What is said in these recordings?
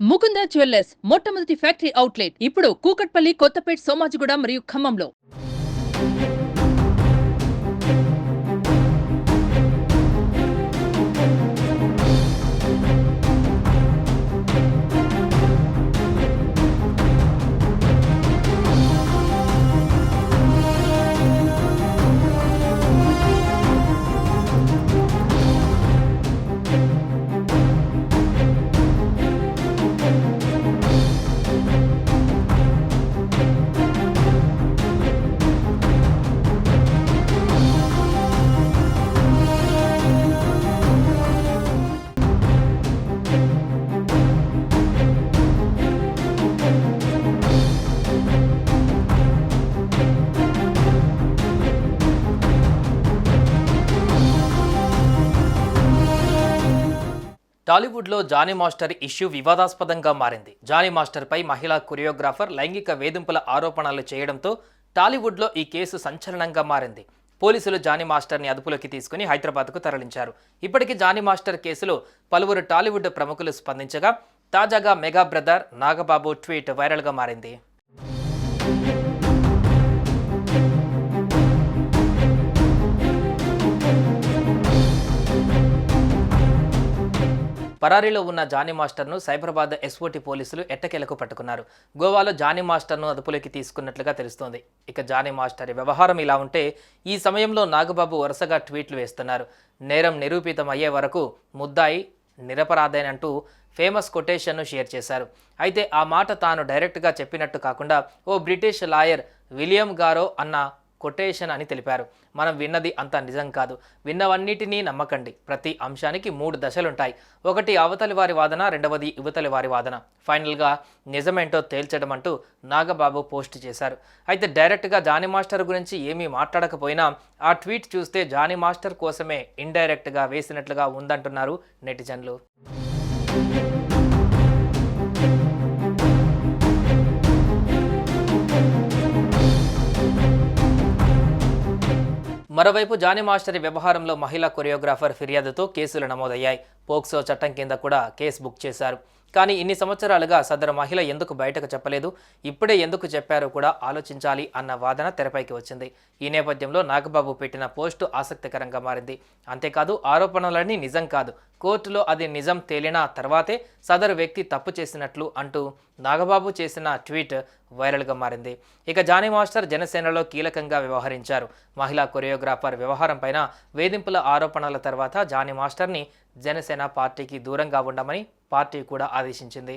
Mukunda jewellers మొట్టమొదటి factory outlet ఇప్పుడు కూకట్పల్లి, కొత్తపేట్, సోమాజిగూడ మరియు ఖమ్మంలో. టాలీవుడ్లో జానీ మాస్టర్ ఇష్యూ వివాదాస్పదంగా మారింది. జానీ మాస్టర్పై మహిళా కొరియోగ్రాఫర్ లైంగిక వేధింపుల ఆరోపణలు చేయడంతో టాలీవుడ్లో ఈ కేసు సంచలనంగా మారింది. పోలీసులు జానీ మాస్టర్ని అదుపులోకి తీసుకుని హైదరాబాద్కు తరలించారు. ఇప్పటికీ జానీ మాస్టర్ కేసులో పలువురు టాలీవుడ్ ప్రముఖులు స్పందించగా తాజాగా మెగా బ్రదర్ నాగబాబు ట్వీట్ వైరల్గా మారింది. పరారీలో ఉన్న జానీ మాస్టర్ను సైబరాబాద్ ఎస్ఓటీ పోలీసులు ఎట్టకేలకు పట్టుకున్నారు. గోవాలో జానీ మాస్టర్ను అదుపులోకి తీసుకున్నట్లుగా తెలుస్తోంది. ఇక జానీ మాస్టర్ వ్యవహారం ఇలా ఉంటే ఈ సమయంలో నాగబాబు వరుసగా ట్వీట్లు వేస్తున్నారు. నేరం నిరూపితం అయ్యే వరకు ముద్దాయి నిరపరాధేనంటూ ఫేమస్ కొటేషన్ను షేర్ చేశారు. అయితే ఆ మాట తాను డైరెక్ట్గా చెప్పినట్టు కాకుండా ఓ బ్రిటిష్ లాయర్ విలియం గారో అన్న కొటేషన్ అని తెలిపారు. మనం విన్నది అంత నిజం కాదు, విన్నవన్నిటినీ నమ్మకండి. ప్రతి అంశానికి 3 దశలుంటాయి. ఒకటి అవతలి వారి వాదన, రెండవది యువతలి వారి వాదన, ఫైనల్గా నిజమేంటో తేల్చడం అంటూ నాగబాబు పోస్ట్ చేశారు. అయితే డైరెక్ట్గా జానీ మాస్టర్ గురించి ఏమీ మాట్లాడకపోయినా ఆ ట్వీట్ చూస్తే జానీ మాస్టర్ కోసమే ఇండైరెక్ట్గా వేసినట్లుగా ఉందంటున్నారు నెటిజన్లు. మరోవైపు జానీ మాస్టర్ వ్యవహారంలో మహిళా కొరియోగ్రాఫర్ ఫిర్యాదుతో కేసులు నమోదయ్యాయి. పోక్సో చట్టం కింద కూడా కేసు బుక్ చేశారు. కానీ ఇన్ని సంవత్సరాలుగా సదరు మహిళ ఎందుకు బయటకు చెప్పలేదు, ఇప్పుడే ఎందుకు చెప్పారో కూడా ఆలోచించాలి అన్న వాదన తెరపైకి వచ్చింది. ఈ నేపథ్యంలో నాగబాబు పెట్టిన పోస్టు ఆసక్తికరంగా మారింది. అంతేకాదు ఆరోపణలన్నీ నిజం కాదు, కోర్టులో అది నిజం తేలిన తర్వాతే సదరు వ్యక్తి తప్పు చేసినట్లు అంటూ నాగబాబు చేసిన ట్వీట్ వైరల్గా మారింది. ఇక జానీ మాస్టర్ జనసేనలో కీలకంగా వ్యవహరించారు. మహిళా కొరియోగ్రాఫర్ వ్యవహారం పైన వేధింపుల ఆరోపణల తర్వాత జానీ మాస్టర్ని జనసేన పార్టీకి దూరంగా ఉండమని పార్టీ కూడా ఆదేశించింది.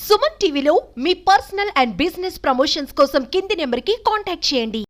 సుమన్ టీవీలో మీ పర్సనల్ అండ్ బిజినెస్ ప్రమోషన్స్ కోసం కింది నెంబర్కి కాంటాక్ట్ చేయండి.